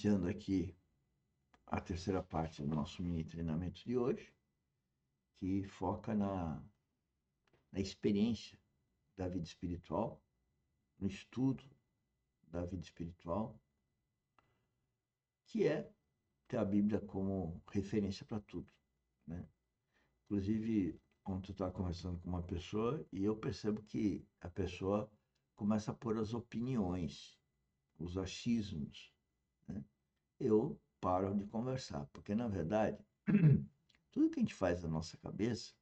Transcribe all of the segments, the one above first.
Iniciando aqui a terceira parte do nosso mini treinamento de hoje, que foca na experiência da vida espiritual, no estudo da vida espiritual, que é ter a Bíblia como referência para tudo, né? Inclusive, quando tu está conversando com uma pessoa, e eu percebo que a pessoa começa a pôr as opiniões, os achismos, né? Eu paro de conversar, porque na verdade, tudo que a gente faz na nossa cabeça,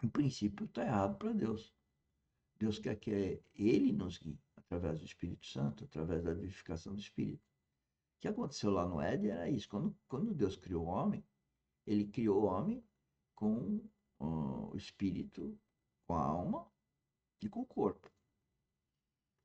em princípio, está errado para Deus. Deus quer que Ele nos guie, através do Espírito Santo, através da vivificação do Espírito. O que aconteceu lá no Éden era isso. Quando Deus criou o homem, Ele criou o homem com o espírito, com a alma e com o corpo.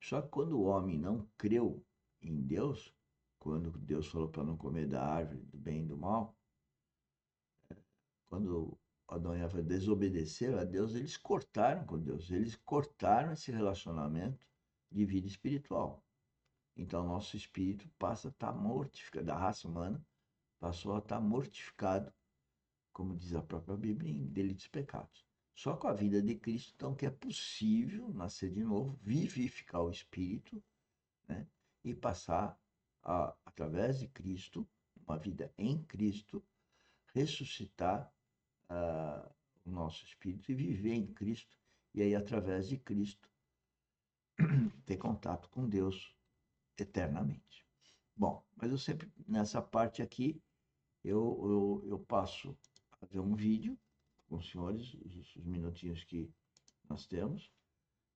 Só que quando o homem não creu em Deus, quando Deus falou para não comer da árvore do bem e do mal, quando Adão e Eva desobedeceram a Deus, eles cortaram com Deus, eles cortaram esse relacionamento de vida espiritual. Então, nosso espírito passa a estar mortificado, da raça humana, passou a estar mortificado, como diz a própria Bíblia, em delitos e pecados. Só com a vida de Cristo, então, que é possível nascer de novo, vivificar o espírito, né? E passar, através de Cristo, uma vida em Cristo, ressuscitar o nosso espírito e viver em Cristo, e aí, através de Cristo, ter contato com Deus eternamente. Bom, mas eu sempre, nessa parte aqui, eu passo a ver um vídeo com os senhores, os minutinhos que nós temos,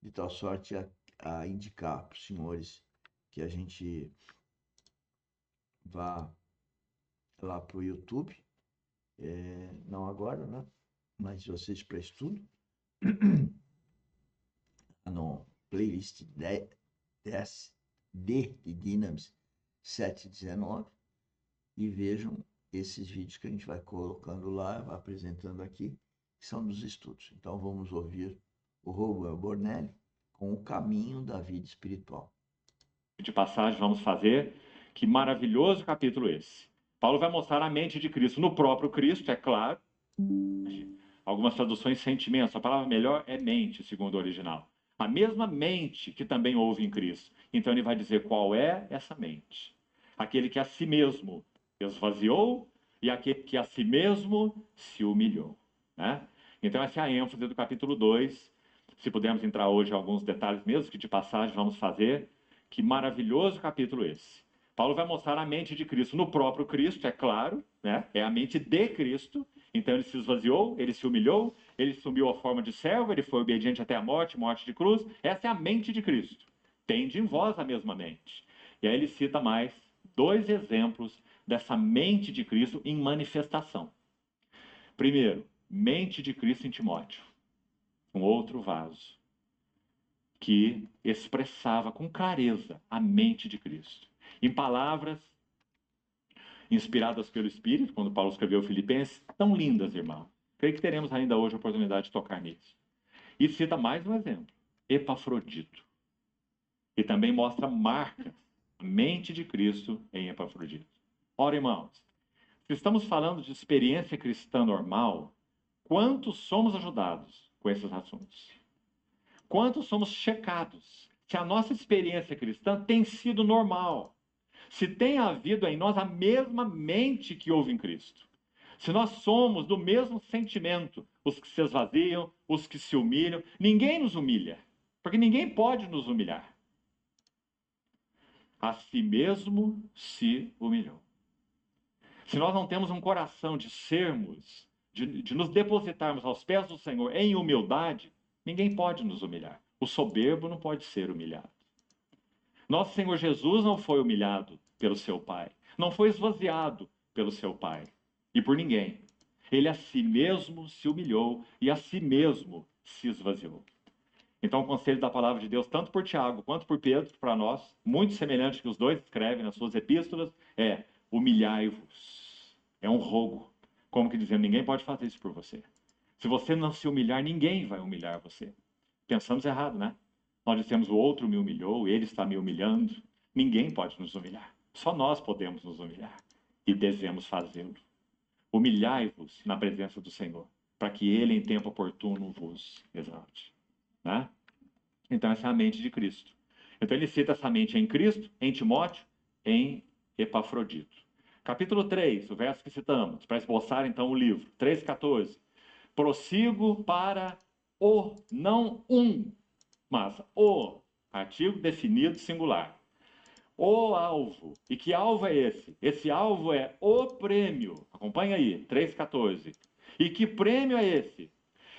de tal sorte a indicar para os senhores que a gente vá lá para o YouTube, não agora, né? Mas vocês para estudo, no playlist 10D de Dynamis 719, e vejam esses vídeos que a gente vai colocando lá, vai apresentando aqui, que são dos estudos. Então vamos ouvir o Rubem Bornelli com o caminho da vida espiritual. De passagem, vamos fazer. Que maravilhoso capítulo esse. Paulo vai mostrar a mente de Cristo no próprio Cristo, é claro. Algumas traduções, sentimentos. A palavra melhor é mente, segundo o original. A mesma mente que também houve em Cristo. Então ele vai dizer qual é essa mente. Aquele que a si mesmo esvaziou e aquele que a si mesmo se humilhou. Né? Então essa é a ênfase do capítulo 2. Se pudermos entrar hoje em alguns detalhes mesmo, que de passagem vamos fazer. Que maravilhoso capítulo esse. Paulo vai mostrar a mente de Cristo no próprio Cristo, é claro, né? É a mente de Cristo. Então ele se esvaziou, ele se humilhou, ele assumiu a forma de servo, ele foi obediente até a morte, morte de cruz. Essa é a mente de Cristo. Tende em vós a mesma mente. E aí ele cita mais 2 exemplos dessa mente de Cristo em manifestação. Primeiro, mente de Cristo em Timóteo, um outro vaso que expressava com clareza a mente de Cristo. Em palavras inspiradas pelo Espírito, quando Paulo escreveu Filipenses, tão lindas, irmão. Creio que teremos ainda hoje a oportunidade de tocar nisso. E cita mais um exemplo, Epafrodito. E também mostra marcas, a mente de Cristo em Epafrodito. Ora, irmãos, se estamos falando de experiência cristã normal, quantos somos ajudados com esses assuntos? Quantos somos checados? Se a nossa experiência cristã tem sido normal, se tem havido em nós a mesma mente que houve em Cristo, se nós somos do mesmo sentimento, os que se esvaziam, os que se humilham, ninguém nos humilha, porque ninguém pode nos humilhar. A si mesmo se humilhou. Se nós não temos um coração de sermos, de nos depositarmos aos pés do Senhor em humildade, ninguém pode nos humilhar. O soberbo não pode ser humilhado. Nosso Senhor Jesus não foi humilhado pelo seu Pai, não foi esvaziado pelo seu Pai e por ninguém. Ele a si mesmo se humilhou e a si mesmo se esvaziou. Então, o conselho da palavra de Deus, tanto por Tiago quanto por Pedro, para nós, muito semelhante que os dois escrevem nas suas epístolas, é humilhai-vos. É um rogo. Como que dizendo, ninguém pode fazer isso por você. Se você não se humilhar, ninguém vai humilhar você. Pensamos errado, né? Nós dissemos, o outro me humilhou, ele está me humilhando. Ninguém pode nos humilhar. Só nós podemos nos humilhar e devemos fazê-lo. Humilhai-vos na presença do Senhor, para que Ele, em tempo oportuno, vos exalte. Né? Então, essa é a mente de Cristo. Então, ele cita essa mente em Cristo, em Timóteo, em Epafrodito. Capítulo 3, o verso que citamos, para esboçar então o livro, 3,14. Prossigo para o, não um, mas o, artigo definido singular. O alvo. E que alvo é esse? Esse alvo é o prêmio. Acompanha aí, 3,14. E que prêmio é esse?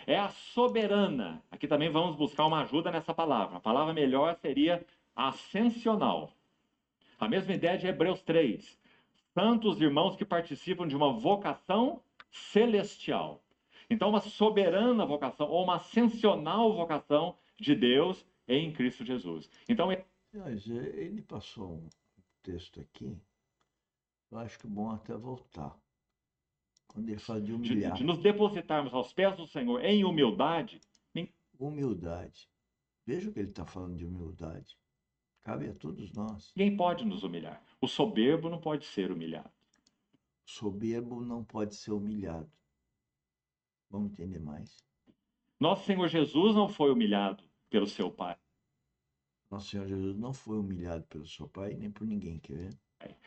É a soberana. Aqui também vamos buscar uma ajuda nessa palavra. A palavra melhor seria ascensional. A mesma ideia de Hebreus 3. Santos irmãos que participam de uma vocação celestial. Então, uma soberana vocação, ou uma ascensional vocação de Deus em Cristo Jesus. Então, Mas ele passou um texto aqui, eu acho que é bom até voltar. Quando ele fala de humilhar, de nos depositarmos aos pés do Senhor em humildade, humildade. Veja o que ele está falando de humildade. Cabe a todos nós. ninguém pode nos humilhar. O soberbo não pode ser humilhado. O soberbo não pode ser humilhado. Vamos entender mais. Nosso Senhor Jesus não foi humilhado pelo seu Pai. Nosso Senhor Jesus não foi humilhado pelo seu Pai, nem por ninguém, quer ver?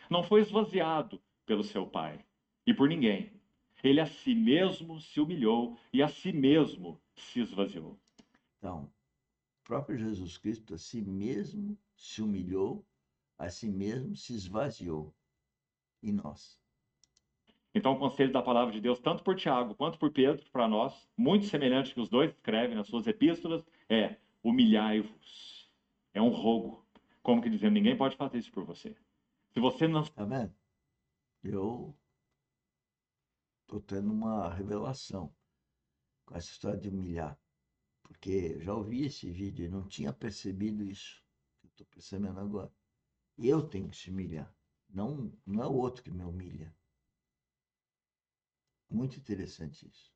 Não foi esvaziado pelo seu Pai e por ninguém. Ele a si mesmo se humilhou e a si mesmo se esvaziou. Então, o próprio Jesus Cristo a si mesmo se humilhou, a si mesmo se esvaziou. E nós? Então, o conselho da palavra de Deus, tanto por Tiago quanto por Pedro, para nós, muito semelhante que os dois escrevem nas suas epístolas, é humilhai-vos. É um rogo. Como que dizendo, ninguém pode fazer isso por você. Se você não. Tá vendo? Eu estou tendo uma revelação com essa história de humilhar. Porque eu já ouvi esse vídeo e não tinha percebido isso. Eu estou percebendo agora. Eu tenho que se humilhar. Não é o outro que me humilha. Muito interessante isso.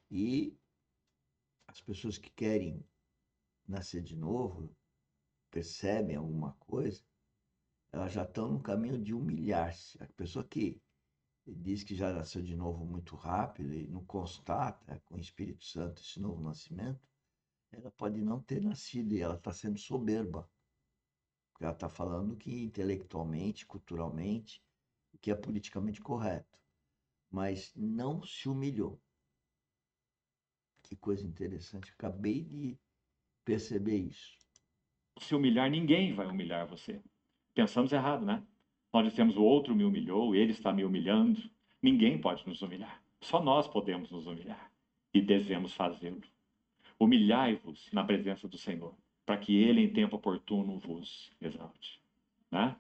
E as pessoas que querem nascer de novo, percebem alguma coisa, elas já estão no caminho de humilhar-se. A pessoa que diz que já nasceu de novo muito rápido e não constata com o Espírito Santo esse novo nascimento, ela pode não ter nascido e ela está sendo soberba. Porque ela está falando que intelectualmente, culturalmente, o que é politicamente correto. Mas não se humilhou. Que coisa interessante. Acabei de perceber isso. Se humilhar, ninguém vai humilhar você. Pensamos errado, né? Nós dissemos o outro me humilhou, ele está me humilhando. Ninguém pode nos humilhar. Só nós podemos nos humilhar e devemos fazê-lo. Humilhai-vos na presença do Senhor, para que Ele, em tempo oportuno, vos exalte. Né?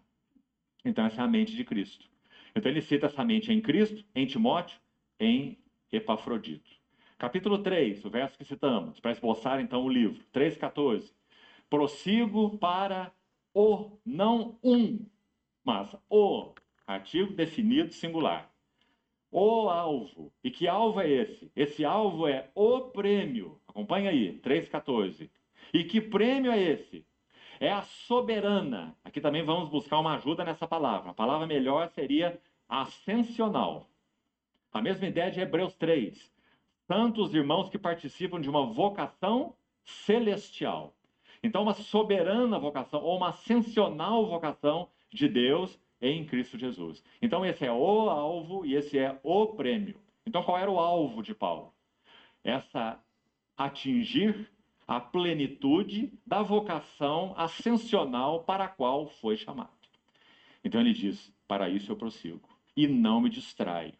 Então, essa é a mente de Cristo. Então, ele cita essa mente em Cristo, em Timóteo, em Epafrodito. Capítulo 3, o verso que citamos, para esboçar então o livro, 3,14. Prossigo para o, não um, mas o, artigo definido singular. O alvo. E que alvo é esse? Esse alvo é o prêmio. Acompanha aí, 3,14. E que prêmio é esse? É a soberana. Aqui também vamos buscar uma ajuda nessa palavra. A palavra melhor seria ascensional. A mesma ideia de Hebreus 3. Santos irmãos que participam de uma vocação celestial. Então, uma soberana vocação, ou uma ascensional vocação de Deus em Cristo Jesus. Então, esse é o alvo e esse é o prêmio. Então, qual era o alvo de Paulo? Essa atingir a plenitude da vocação ascensional para a qual foi chamado. Então ele diz: para isso eu prossigo e não me distraio.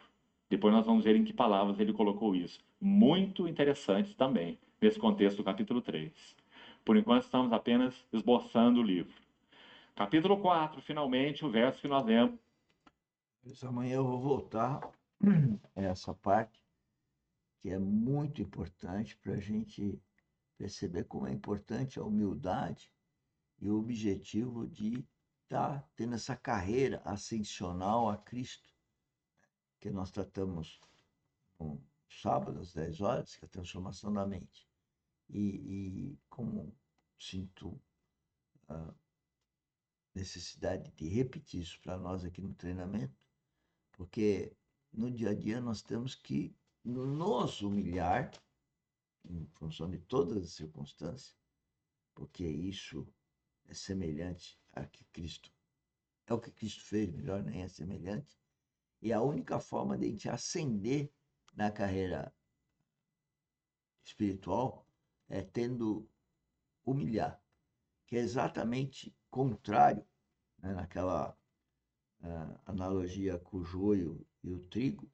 Depois nós vamos ver em que palavras ele colocou isso. Muito interessantes também, nesse contexto do capítulo 3. Por enquanto estamos apenas esboçando o livro. Capítulo 4, finalmente, o verso que nós lemos. Mas amanhã eu vou voltar a essa parte que é muito importante para a gente perceber como é importante a humildade e o objetivo de estar tendo essa carreira ascensional a Cristo, que nós tratamos no sábado às 10 horas, que é a transformação da mente. E como sinto necessidade de repetir isso para nós aqui no treinamento, porque no dia a dia nós temos que nos humilhar em função de todas as circunstâncias, porque isso é semelhante a que Cristo, é o que Cristo fez, melhor, nem é semelhante, e a única forma de a gente ascender na carreira espiritual é tendo humilhar, que é exatamente contrário, né, naquela analogia com o joio e o trigo.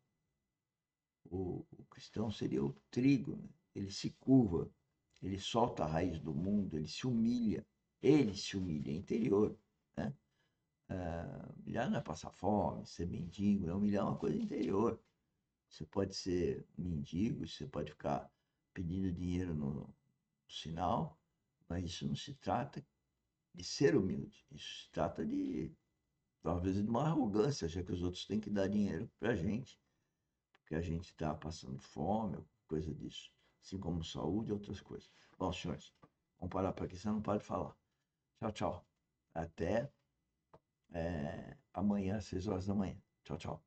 O cristão seria o trigo, né? Ele se curva, ele solta a raiz do mundo, ele se humilha, é interior, né? Humilhar não é passar fome, ser mendigo, humilhar é uma coisa interior. Você pode ser mendigo, você pode ficar pedindo dinheiro no sinal, mas isso não se trata de ser humilde, isso se trata de, talvez, de uma arrogância, achar que os outros têm que dar dinheiro pra gente, porque a gente está passando fome, ou coisa disso, assim como saúde e outras coisas. Bom, senhores, vamos parar por aqui, senão não pode falar. Tchau, tchau. Até amanhã, às 6 horas da manhã. Tchau, tchau.